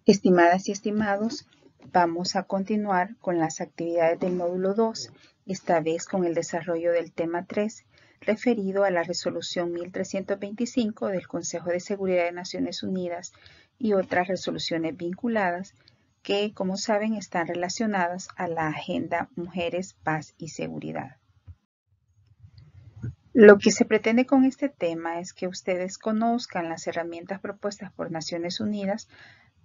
Estimadas y estimados, vamos a continuar con las actividades del módulo 2, esta vez con el desarrollo del tema 3, referido a la resolución 1325 del Consejo de Seguridad de Naciones Unidas y otras resoluciones vinculadas que, como saben, están relacionadas a la Agenda Mujeres, Paz y Seguridad. Lo que se pretende con este tema es que ustedes conozcan las herramientas propuestas por Naciones Unidas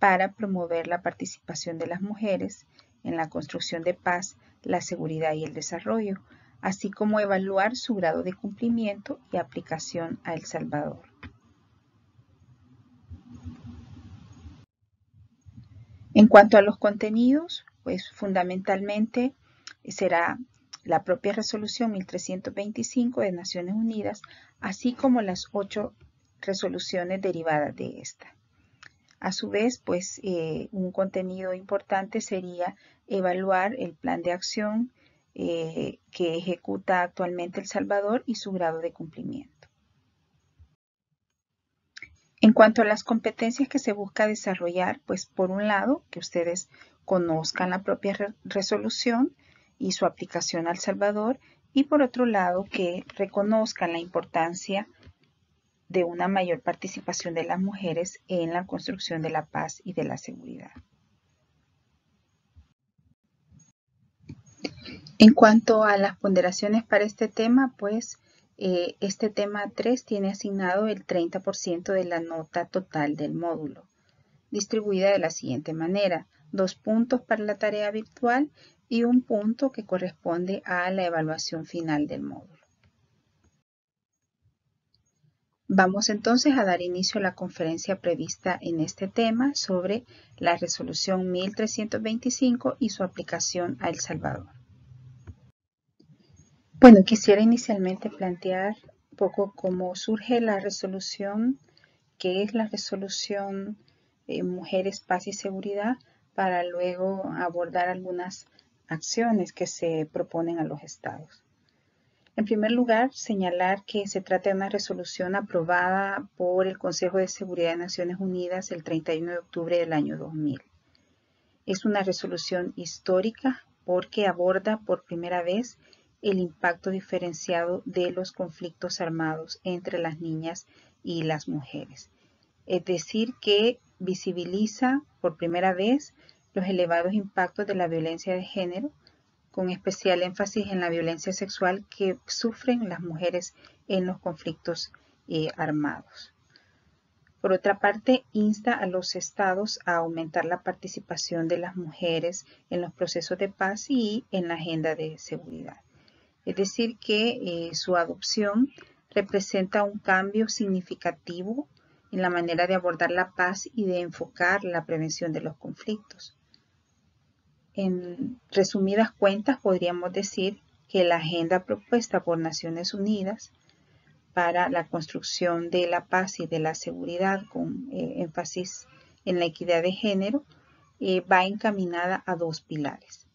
para promover la participación de las mujeres en la construcción de paz, la seguridad y el desarrollo, así como evaluar su grado de cumplimiento y aplicación a El Salvador. En cuanto a los contenidos, pues fundamentalmente será la propia resolución 1325 de Naciones Unidas, así como las 8 resoluciones derivadas de esta. A su vez, pues un contenido importante sería evaluar el plan de acción que ejecuta actualmente El Salvador y su grado de cumplimiento. En cuanto a las competencias que se busca desarrollar, pues por un lado, que ustedes conozcan la propia resolución y su aplicación a El Salvador, y por otro lado, que reconozcan la importancia de una mayor participación de las mujeres en la construcción de la paz y de la seguridad. En cuanto a las ponderaciones para este tema, pues este tema 3 tiene asignado el 30% de la nota total del módulo, distribuida de la siguiente manera: 2 puntos para la tarea virtual y 1 punto que corresponde a la evaluación final del módulo. Vamos entonces a dar inicio a la conferencia prevista en este tema sobre la resolución 1325 y su aplicación a El Salvador. Bueno, quisiera inicialmente plantear un poco cómo surge la resolución, qué es la resolución Mujeres, Paz y Seguridad, para luego abordar algunas acciones que se proponen a los estados. En primer lugar, señalar que se trata de una resolución aprobada por el Consejo de Seguridad de Naciones Unidas el 31 de octubre del año 2000. Es una resolución histórica porque aborda por primera vez el impacto diferenciado de los conflictos armados entre las niñas y las mujeres. Es decir, que visibiliza por primera vez los elevados impactos de la violencia de género, con especial énfasis en la violencia sexual que sufren las mujeres en los conflictos armados. Por otra parte, insta a los estados a aumentar la participación de las mujeres en los procesos de paz y en la agenda de seguridad. Es decir, que su adopción representa un cambio significativo en la manera de abordar la paz y de enfocar la prevención de los conflictos. En resumidas cuentas, podríamos decir que la agenda propuesta por Naciones Unidas para la construcción de la paz y de la seguridad, con énfasis en la equidad de género, va encaminada a 2 pilares.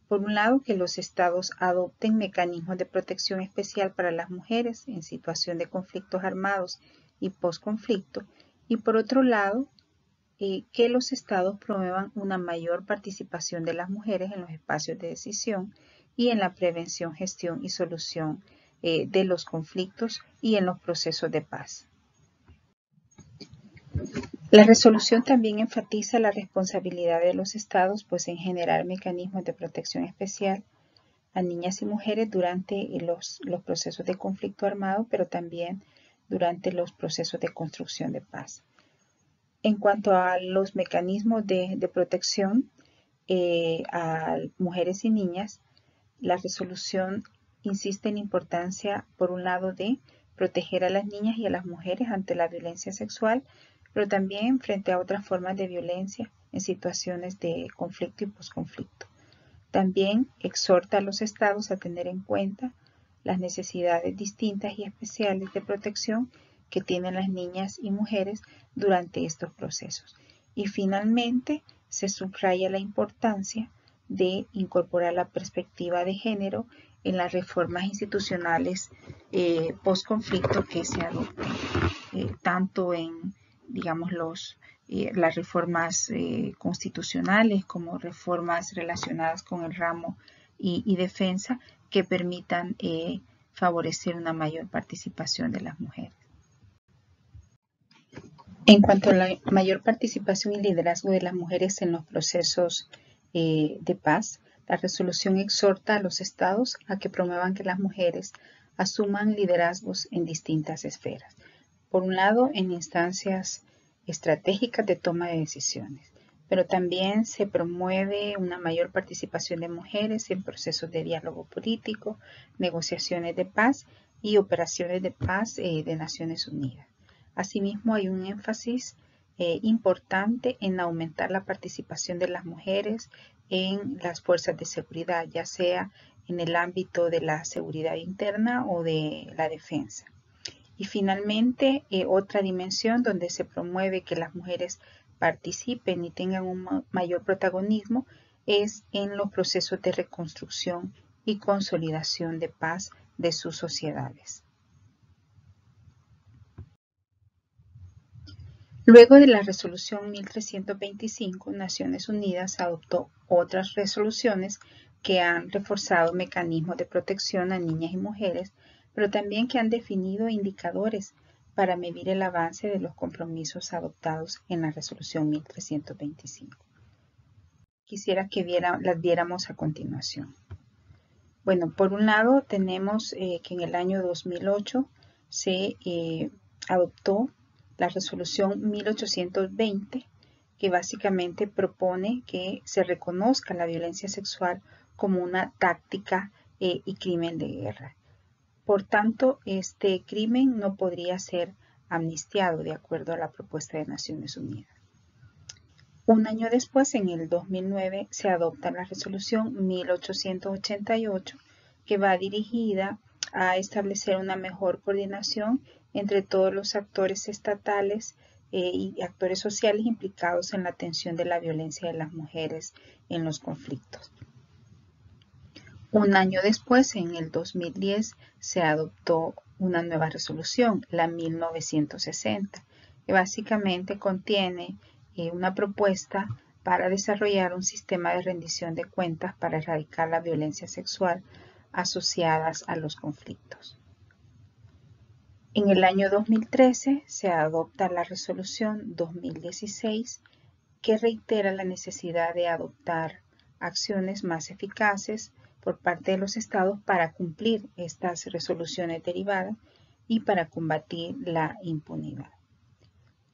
Por un lado, que los estados adopten mecanismos de protección especial para las mujeres en situación de conflictos armados y posconflicto, y por otro lado, que los estados promuevan una mayor participación de las mujeres en los espacios de decisión y en la prevención, gestión y solución de los conflictos y en los procesos de paz. La resolución también enfatiza la responsabilidad de los estados, pues, en generar mecanismos de protección especial a niñas y mujeres durante los procesos de conflicto armado, pero también durante los procesos de construcción de paz. En cuanto a los mecanismos de protección a mujeres y niñas, la resolución insiste en la importancia, por un lado, de proteger a las niñas y a las mujeres ante la violencia sexual, pero también frente a otras formas de violencia en situaciones de conflicto y posconflicto. También exhorta a los estados a tener en cuenta las necesidades distintas y especiales de protección que tienen las niñas y mujeres durante estos procesos. Y finalmente, se subraya la importancia de incorporar la perspectiva de género en las reformas institucionales posconflicto que se adopten, tanto en digamos, las reformas constitucionales como reformas relacionadas con el ramo y defensa que permitan favorecer una mayor participación de las mujeres. En cuanto a la mayor participación y liderazgo de las mujeres en los procesos de paz, la resolución exhorta a los estados a que promuevan que las mujeres asuman liderazgos en distintas esferas. Por un lado, en instancias estratégicas de toma de decisiones, pero también se promueve una mayor participación de mujeres en procesos de diálogo político, negociaciones de paz y operaciones de paz de Naciones Unidas. Asimismo, hay un énfasis importante en aumentar la participación de las mujeres en las fuerzas de seguridad, ya sea en el ámbito de la seguridad interna o de la defensa. Y finalmente, otra dimensión donde se promueve que las mujeres participen y tengan un mayor protagonismo es en los procesos de reconstrucción y consolidación de paz de sus sociedades. Luego de la resolución 1325, Naciones Unidas adoptó otras resoluciones que han reforzado mecanismos de protección a niñas y mujeres, pero también que han definido indicadores para medir el avance de los compromisos adoptados en la resolución 1325. Quisiera que las viéramos a continuación. Bueno, por un lado tenemos que en el año 2008 se adoptó la resolución 1820, que básicamente propone que se reconozca la violencia sexual como una táctica y crimen de guerra. Por tanto, este crimen no podría ser amnistiado de acuerdo a la propuesta de Naciones Unidas. Un año después, en el 2009, se adopta la resolución 1888, que va dirigida a establecer una mejor coordinación entre todos los actores estatales y actores sociales implicados en la atención de la violencia de las mujeres en los conflictos. Un año después, en el 2010, se adoptó una nueva resolución, la 1960, que básicamente contiene una propuesta para desarrollar un sistema de rendición de cuentas para erradicar la violencia sexual asociadas a los conflictos. En el año 2013 se adopta la resolución 2016 que reitera la necesidad de adoptar acciones más eficaces por parte de los estados para cumplir estas resoluciones derivadas y para combatir la impunidad.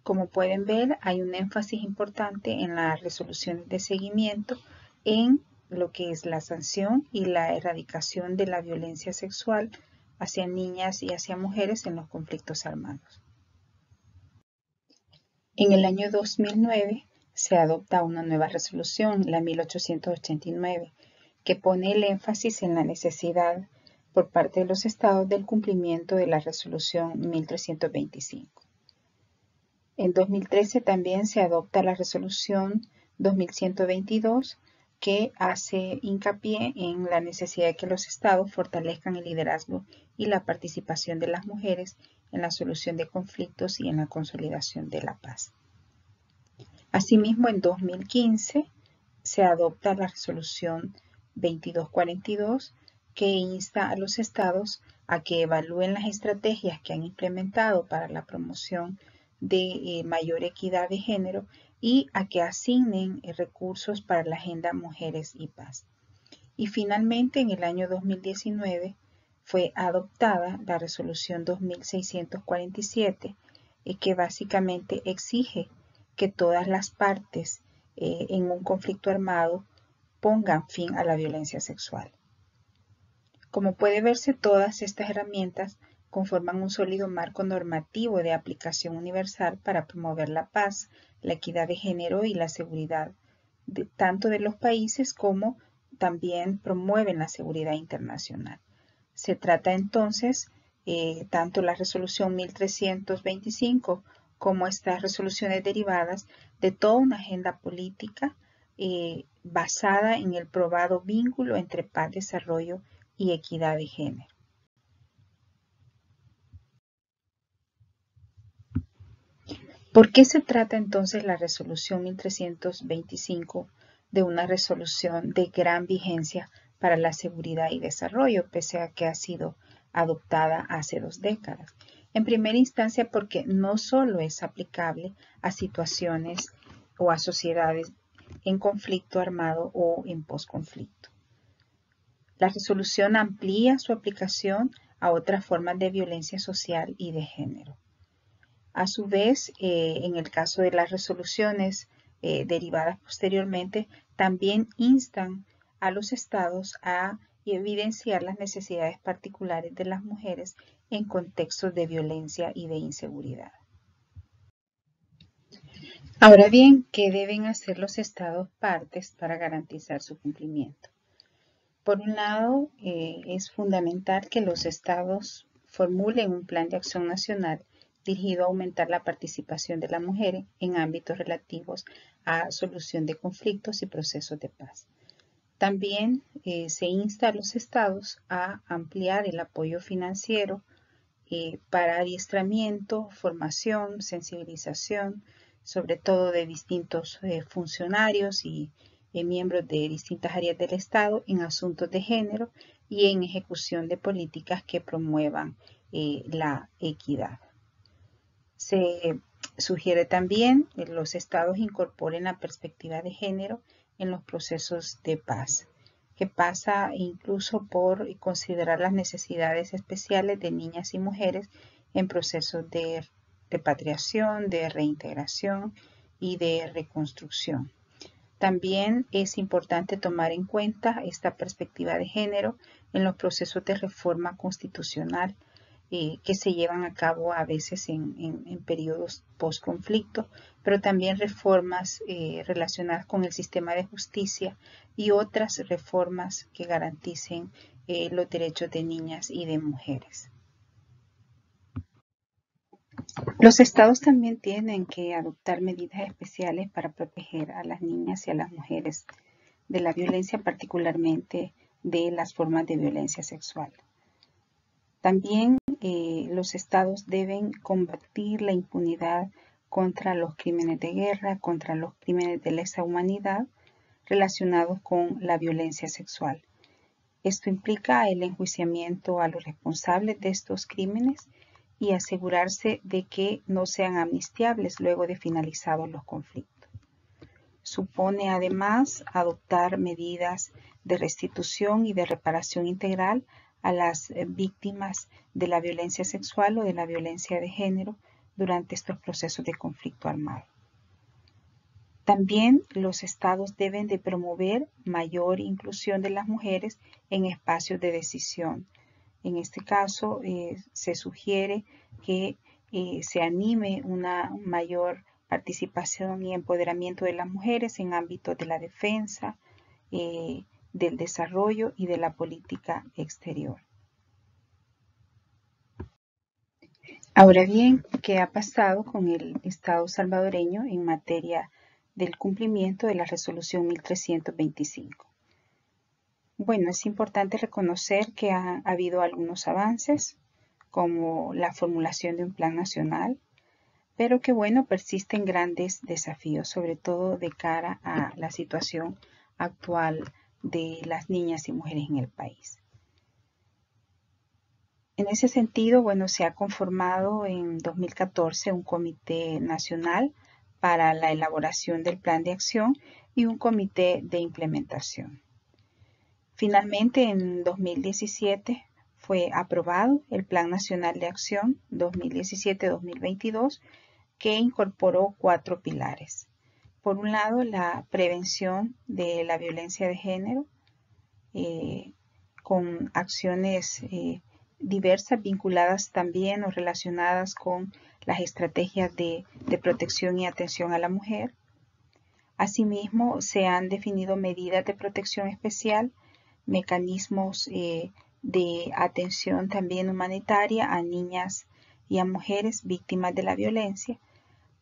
Como pueden ver, hay un énfasis importante en las resoluciones de seguimiento en lo que es la sanción y la erradicación de la violencia sexual hacia niñas y hacia mujeres en los conflictos armados. En el año 2009 se adopta una nueva resolución, la 1889, que pone el énfasis en la necesidad por parte de los estados del cumplimiento de la resolución 1325. En 2013 también se adopta la resolución 2122 que hace hincapié en la necesidad de que los estados fortalezcan el liderazgo y la participación de las mujeres en la solución de conflictos y en la consolidación de la paz. Asimismo, en 2015 se adopta la resolución 2242 que insta a los estados a que evalúen las estrategias que han implementado para la promoción de mayor equidad de género y a que asignen recursos para la Agenda Mujeres y Paz. Y finalmente, en el año 2019 fue adoptada la resolución 2647 que básicamente exige que todas las partes en un conflicto armado pongan fin a la violencia sexual. Como puede verse, todas estas herramientas conforman un sólido marco normativo de aplicación universal para promover la paz, la equidad de género y la seguridad tanto de los países como también promueven la seguridad internacional. Se trata entonces, tanto la resolución 1325 como estas resoluciones derivadas, de toda una agenda política basada en el probado vínculo entre paz, desarrollo y equidad de género. ¿Por qué se trata entonces la resolución 1325 de una resolución de gran vigencia para la seguridad y desarrollo, pese a que ha sido adoptada hace 2 décadas? En primera instancia, porque no solo es aplicable a situaciones o a sociedades en conflicto armado o en posconflicto. La resolución amplía su aplicación a otras formas de violencia social y de género. A su vez, en el caso de las resoluciones derivadas posteriormente, también instan a los estados a evidenciar las necesidades particulares de las mujeres en contextos de violencia y de inseguridad. Ahora bien, ¿qué deben hacer los estados partes para garantizar su cumplimiento? Por un lado, es fundamental que los estados formulen un plan de acción nacional dirigido a aumentar la participación de la mujer en ámbitos relativos a solución de conflictos y procesos de paz. También se insta a los estados a ampliar el apoyo financiero para adiestramiento, formación, sensibilización, sobre todo de distintos funcionarios y miembros de distintas áreas del Estado en asuntos de género y en ejecución de políticas que promuevan la equidad. Se sugiere también que los estados incorporen la perspectiva de género en los procesos de paz, que pasa incluso por considerar las necesidades especiales de niñas y mujeres en procesos de repatriación, de reintegración y de reconstrucción. También es importante tomar en cuenta esta perspectiva de género en los procesos de reforma constitucional que se llevan a cabo a veces en periodos post-conflicto, pero también reformas relacionadas con el sistema de justicia y otras reformas que garanticen los derechos de niñas y de mujeres. Los estados también tienen que adoptar medidas especiales para proteger a las niñas y a las mujeres de la violencia, particularmente de las formas de violencia sexual. También los estados deben combatir la impunidad contra los crímenes de guerra, contra los crímenes de lesa humanidad relacionados con la violencia sexual. Esto implica el enjuiciamiento a los responsables de estos crímenes y asegurarse de que no sean amnistiables luego de finalizados los conflictos. Supone además adoptar medidas de restitución y de reparación integral a las víctimas de la violencia sexual o de la violencia de género durante estos procesos de conflicto armado. También los estados deben de promover mayor inclusión de las mujeres en espacios de decisión. En este caso, se sugiere que se anime una mayor participación y empoderamiento de las mujeres en ámbitos de la defensa, del desarrollo y de la política exterior. Ahora bien, ¿qué ha pasado con el Estado salvadoreño en materia del cumplimiento de la resolución 1325? Bueno, es importante reconocer que ha habido algunos avances, como la formulación de un plan nacional, pero que bueno, persisten grandes desafíos, sobre todo de cara a la situación actual de las niñas y mujeres en el país. En ese sentido, bueno, se ha conformado en 2014 un comité nacional para la elaboración del plan de acción y un comité de implementación. Finalmente, en 2017 fue aprobado el Plan Nacional de Acción 2017-2022, que incorporó 4 pilares. Por un lado, la prevención de la violencia de género, con acciones diversas vinculadas también o relacionadas con las estrategias de protección y atención a la mujer. Asimismo, se han definido medidas de protección especial, mecanismos de atención también humanitaria a niñas y a mujeres víctimas de la violencia.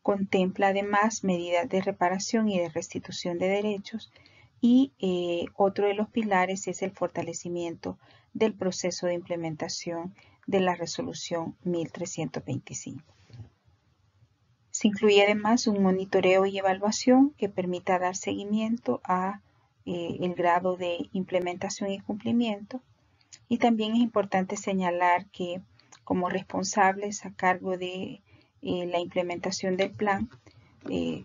Contempla además medidas de reparación y de restitución de derechos y otro de los pilares es el fortalecimiento del proceso de implementación de la resolución 1325. Se incluye además un monitoreo y evaluación que permita dar seguimiento a el grado de implementación y cumplimiento. Y también es importante señalar que como responsables a cargo de la implementación del plan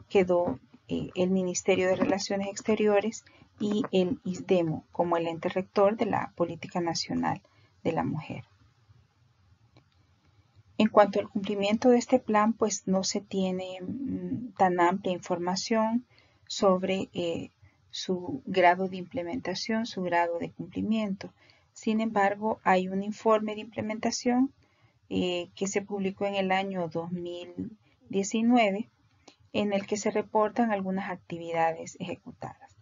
quedó el Ministerio de Relaciones Exteriores y el ISDEMO como el ente rector de la Política Nacional de la Mujer. En cuanto al cumplimiento de este plan, pues no se tiene tan amplia información sobre su grado de implementación, su grado de cumplimiento. Sin embargo, hay un informe de implementación que se publicó en el año 2019 en el que se reportan algunas actividades ejecutadas.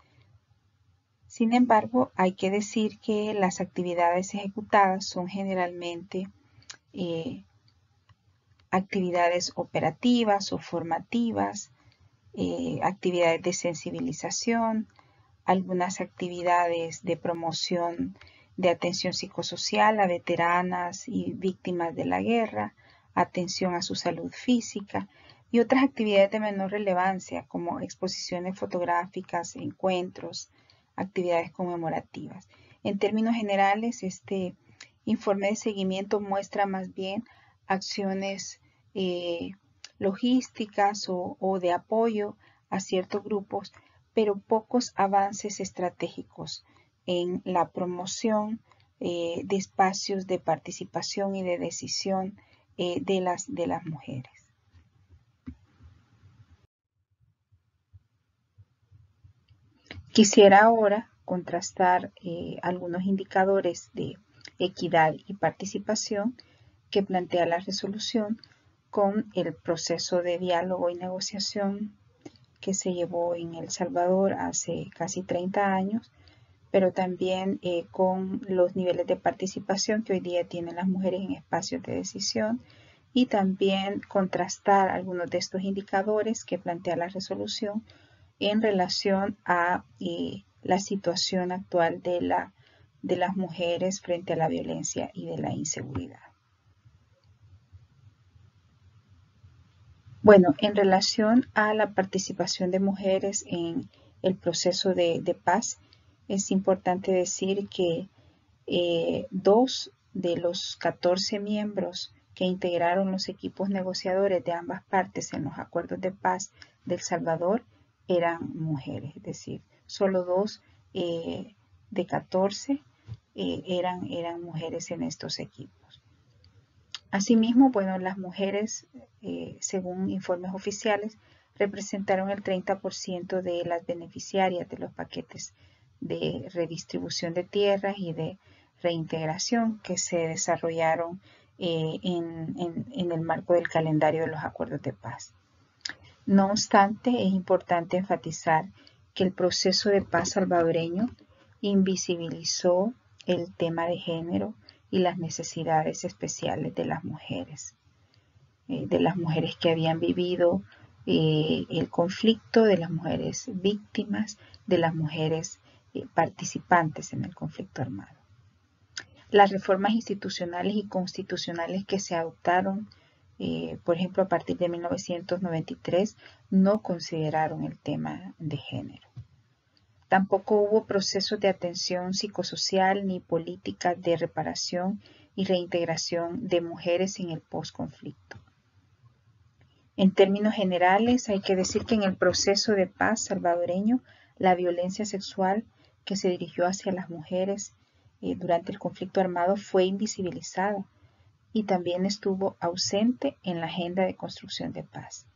Sin embargo, hay que decir que las actividades ejecutadas son generalmente actividades operativas o formativas, actividades de sensibilización, algunas actividades de promoción de atención psicosocial a veteranas y víctimas de la guerra, atención a su salud física y otras actividades de menor relevancia como exposiciones fotográficas, encuentros, actividades conmemorativas. En términos generales, este informe de seguimiento muestra más bien acciones logísticas o de apoyo a ciertos grupos, pero pocos avances estratégicos en la promoción de espacios de participación y de decisión de las mujeres. Quisiera ahora contrastar algunos indicadores de equidad y participación que plantea la resolución con el proceso de diálogo y negociación que se llevó en El Salvador hace casi 30 años, pero también con los niveles de participación que hoy día tienen las mujeres en espacios de decisión y también contrastar algunos de estos indicadores que plantea la resolución en relación a la situación actual de las mujeres frente a la violencia y de la inseguridad. Bueno, en relación a la participación de mujeres en el proceso de paz, es importante decir que 2 de los 14 miembros que integraron los equipos negociadores de ambas partes en los acuerdos de paz de El Salvador eran mujeres, es decir, solo 2 de 14 eran mujeres en estos equipos. Asimismo, bueno, las mujeres, según informes oficiales, representaron el 30% de las beneficiarias de los paquetes de redistribución de tierras y de reintegración que se desarrollaron en el marco del calendario de los acuerdos de paz. No obstante, es importante enfatizar que el proceso de paz salvadoreño invisibilizó el tema de género y las necesidades especiales de las mujeres que habían vivido el conflicto, de las mujeres víctimas, de las mujeres participantes en el conflicto armado. Las reformas institucionales y constitucionales que se adoptaron, por ejemplo, a partir de 1993, no consideraron el tema de género. Tampoco hubo procesos de atención psicosocial ni políticas de reparación y reintegración de mujeres en el posconflicto. En términos generales, hay que decir que en el proceso de paz salvadoreño, la violencia sexual que se dirigió hacia las mujeres durante el conflicto armado fue invisibilizada y también estuvo ausente en la agenda de construcción de paz.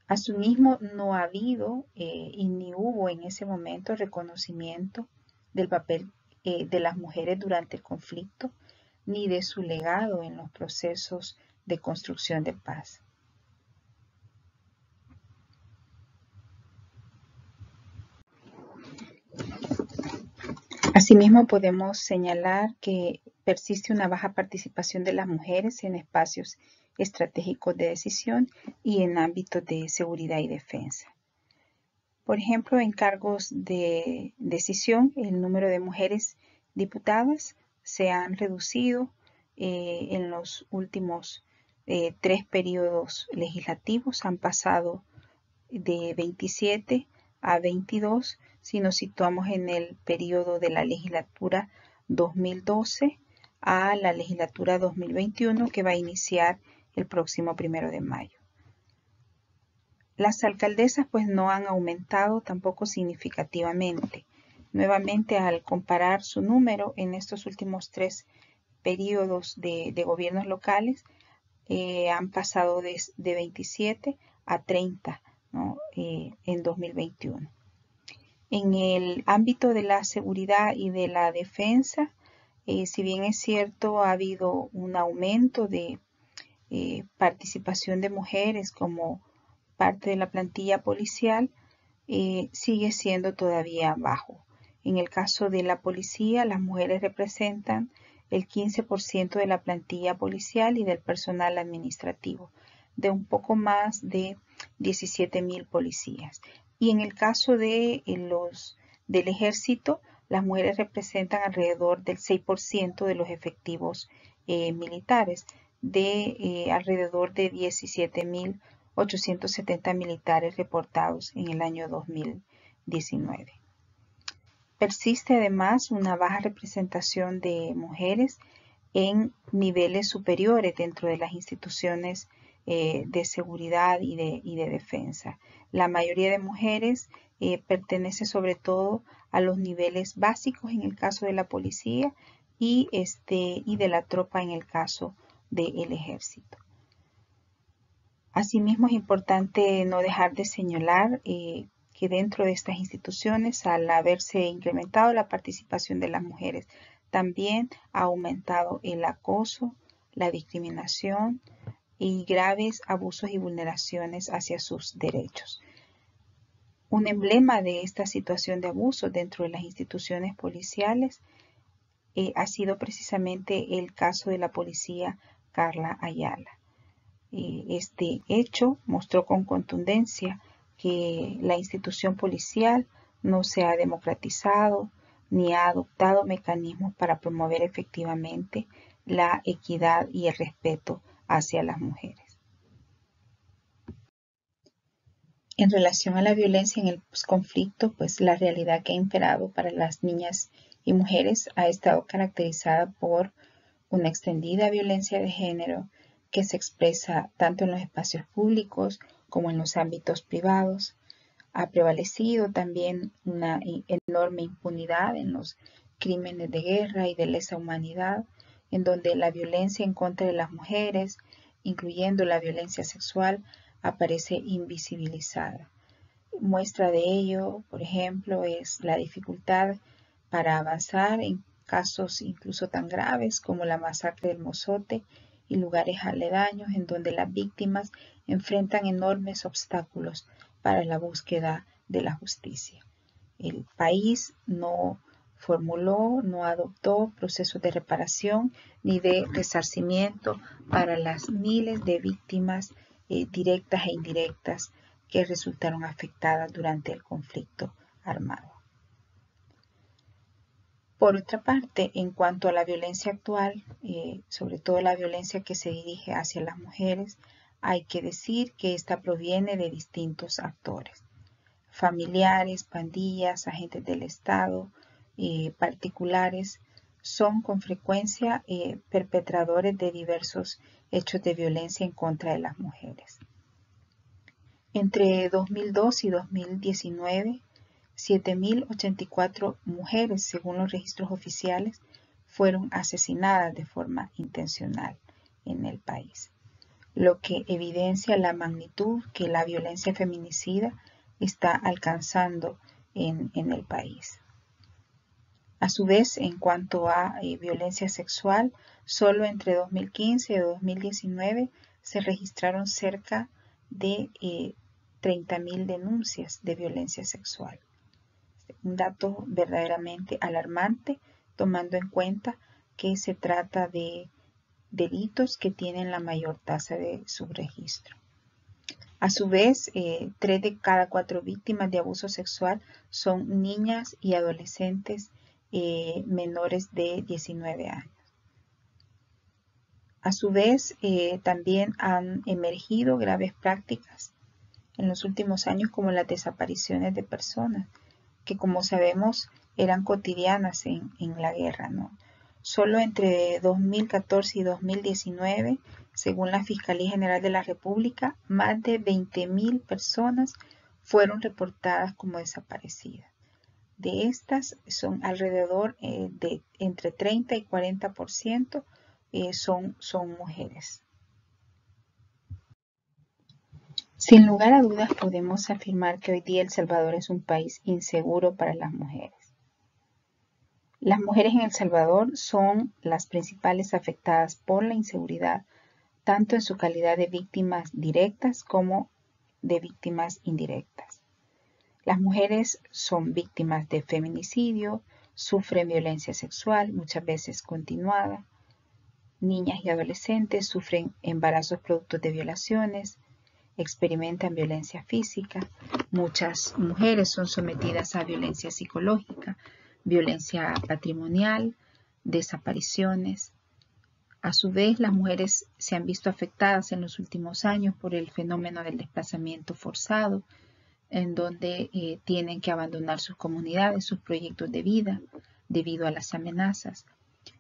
Asimismo, no ha habido y ni hubo en ese momento reconocimiento del papel de las mujeres durante el conflicto ni de su legado en los procesos de construcción de paz. Asimismo, podemos señalar que persiste una baja participación de las mujeres en espacios estratégicos de decisión y en ámbitos de seguridad y defensa. Por ejemplo, en cargos de decisión, el número de mujeres diputadas se han reducido en los últimos 3 periodos legislativos, han pasado de 27 a 22 si nos situamos en el periodo de la legislatura 2012 a la legislatura 2021 que va a iniciar el próximo 1 de mayo. Las alcaldesas pues no han aumentado tampoco significativamente. Nuevamente, al comparar su número en estos últimos 3 periodos de gobiernos locales, han pasado de 27 a 30, ¿no? En 2021. En el ámbito de la seguridad y de la defensa, si bien es cierto, ha habido un aumento de participación de mujeres como parte de la plantilla policial, sigue siendo todavía bajo. En el caso de la policía, las mujeres representan el 15% de la plantilla policial y del personal administrativo, de un poco más de 17,000 policías. Y en el caso de del ejército, las mujeres representan alrededor del 6% de los efectivos militares, de alrededor de 17,870 militares reportados en el año 2019. Persiste además una baja representación de mujeres en niveles superiores dentro de las instituciones de seguridad y de defensa. La mayoría de mujeres pertenece sobre todo a los niveles básicos en el caso de la policía y de la tropa en el caso del ejército. Asimismo, es importante no dejar de señalar que dentro de estas instituciones, al haberse incrementado la participación de las mujeres, también ha aumentado el acoso, la discriminación y graves abusos y vulneraciones hacia sus derechos. Un emblema de esta situación de abuso dentro de las instituciones policiales ha sido precisamente el caso de la policía Carla Ayala. Este hecho mostró con contundencia que la institución policial no se ha democratizado ni ha adoptado mecanismos para promover efectivamente la equidad y el respeto hacia las mujeres. En relación a la violencia en el conflicto, pues la realidad que ha imperado para las niñas y mujeres ha estado caracterizada por una extendida violencia de género que se expresa tanto en los espacios públicos como en los ámbitos privados. Ha prevalecido también una enorme impunidad en los crímenes de guerra y de lesa humanidad, en donde la violencia en contra de las mujeres, incluyendo la violencia sexual, aparece invisibilizada. Muestra de ello, por ejemplo, es la dificultad para avanzar en casos incluso tan graves como la masacre del Mozote y lugares aledaños en donde las víctimas enfrentan enormes obstáculos para la búsqueda de la justicia. El país no formuló, no adoptó procesos de reparación ni de resarcimiento para las miles de víctimas directas e indirectas que resultaron afectadas durante el conflicto armado. Por otra parte, en cuanto a la violencia actual, sobre todo la violencia que se dirige hacia las mujeres, hay que decir que esta proviene de distintos actores: familiares, pandillas, agentes del Estado, particulares, son con frecuencia perpetradores de diversos hechos de violencia en contra de las mujeres. Entre 2002 y 2019, 7,084 mujeres, según los registros oficiales, fueron asesinadas de forma intencional en el país, lo que evidencia la magnitud que la violencia feminicida está alcanzando en el país. A su vez, en cuanto a violencia sexual, solo entre 2015 y 2019 se registraron cerca de 30,000 denuncias de violencia sexual. Un dato verdaderamente alarmante, tomando en cuenta que se trata de delitos que tienen la mayor tasa de subregistro. A su vez, 3 de cada 4 víctimas de abuso sexual son niñas y adolescentes menores de 19 años. A su vez, también han emergido graves prácticas en los últimos años como las desapariciones de personas, que como sabemos eran cotidianas en la guerra, ¿no? Solo entre 2014 y 2019, según la Fiscalía General de la República, más de 20.000 personas fueron reportadas como desaparecidas. De estas son alrededor de entre 30 y 40% son mujeres. Sin lugar a dudas podemos afirmar que hoy día El Salvador es un país inseguro para las mujeres. Las mujeres en El Salvador son las principales afectadas por la inseguridad, tanto en su calidad de víctimas directas como de víctimas indirectas. Las mujeres son víctimas de feminicidio, sufren violencia sexual, muchas veces continuada. Niñas y adolescentes sufren embarazos producto de violaciones, experimentan violencia física. Muchas mujeres son sometidas a violencia psicológica, violencia patrimonial, desapariciones. A su vez, las mujeres se han visto afectadas en los últimos años por el fenómeno del desplazamiento forzado, en donde tienen que abandonar sus comunidades, sus proyectos de vida, debido a las amenazas.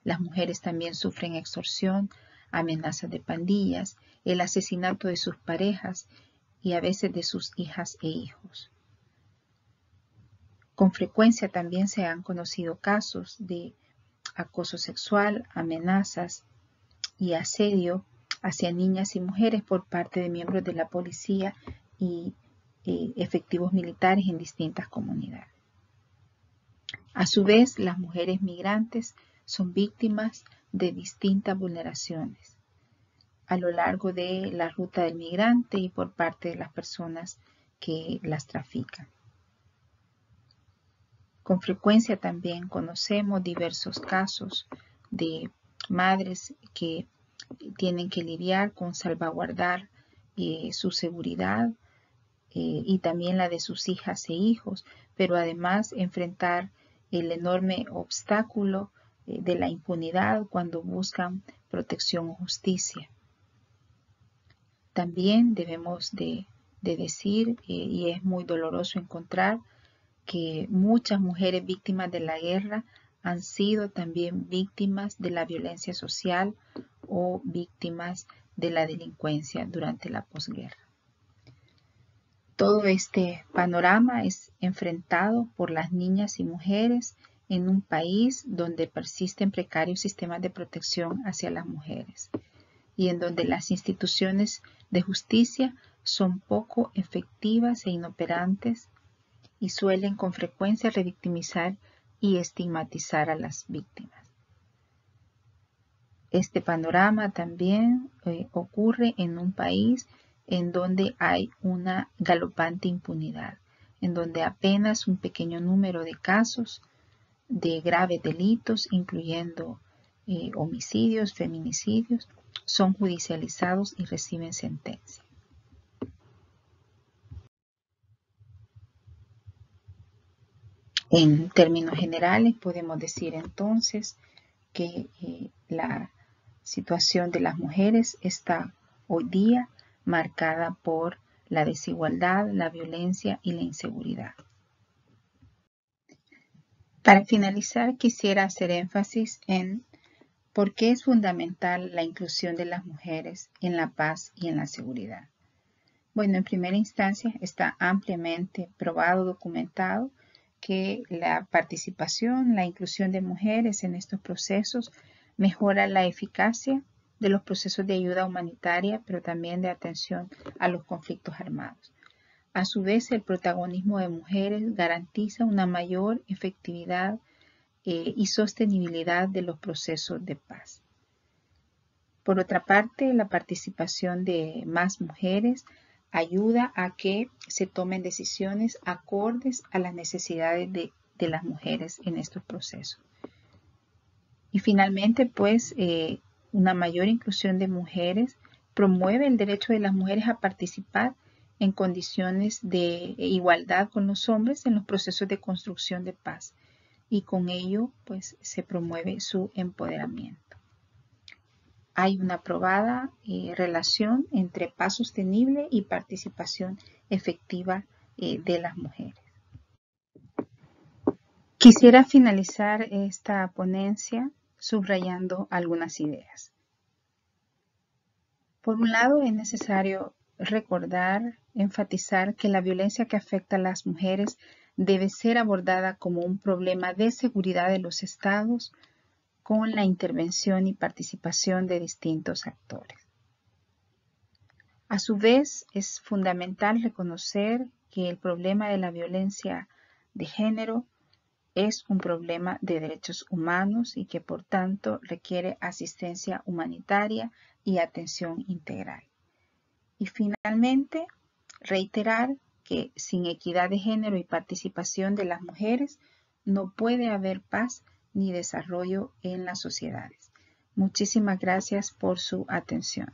Las mujeres también sufren extorsión, amenazas de pandillas, el asesinato de sus parejas y a veces de sus hijas e hijos. Con frecuencia también se han conocido casos de acoso sexual, amenazas y asedio hacia niñas y mujeres por parte de miembros de la policía y efectivos militares en distintas comunidades. A su vez, las mujeres migrantes son víctimas de distintas vulneraciones a lo largo de la ruta del migrante y por parte de las personas que las trafican. Con frecuencia también conocemos diversos casos de madres que tienen que lidiar con salvaguardar su seguridad y también la de sus hijas e hijos, pero además enfrentar el enorme obstáculo de la impunidad cuando buscan protección o justicia. También debemos de decir, y es muy doloroso encontrar, que muchas mujeres víctimas de la guerra han sido también víctimas de la violencia social o víctimas de la delincuencia durante la posguerra. Todo este panorama es enfrentado por las niñas y mujeres en un país donde persisten precarios sistemas de protección hacia las mujeres y en donde las instituciones de justicia son poco efectivas e inoperantes y suelen con frecuencia revictimizar y estigmatizar a las víctimas. Este panorama también ocurre en un país en donde hay una galopante impunidad, en donde apenas un pequeño número de casos de graves delitos, incluyendo homicidios, feminicidios, son judicializados y reciben sentencia. En términos generales, podemos decir entonces que la situación de las mujeres está hoy día marcada por la desigualdad, la violencia y la inseguridad. Para finalizar, quisiera hacer énfasis en por qué es fundamental la inclusión de las mujeres en la paz y en la seguridad. Bueno, en primera instancia está ampliamente probado, documentado, que la participación, la inclusión de mujeres en estos procesos mejora la eficacia de los procesos de ayuda humanitaria, pero también de atención a los conflictos armados. A su vez, el protagonismo de mujeres garantiza una mayor efectividad y sostenibilidad de los procesos de paz. Por otra parte, la participación de más mujeres ayuda a que se tomen decisiones acordes a las necesidades de las mujeres en estos procesos. Y finalmente, pues, una mayor inclusión de mujeres promueve el derecho de las mujeres a participar en condiciones de igualdad con los hombres en los procesos de construcción de paz y con ello, pues, se promueve su empoderamiento. hay una probada relación entre paz sostenible y participación efectiva de las mujeres. Quisiera finalizar esta ponencia subrayando algunas ideas. Por un lado, es necesario recordar, enfatizar que la violencia que afecta a las mujeres debe ser abordada como un problema de seguridad de los estados con la intervención y participación de distintos actores. A su vez, es fundamental reconocer que el problema de la violencia de género es un problema de derechos humanos y que por tanto requiere asistencia humanitaria y atención integral. Y finalmente, reiterar que sin equidad de género y participación de las mujeres no puede haber paz ni desarrollo en las sociedades. Muchísimas gracias por su atención.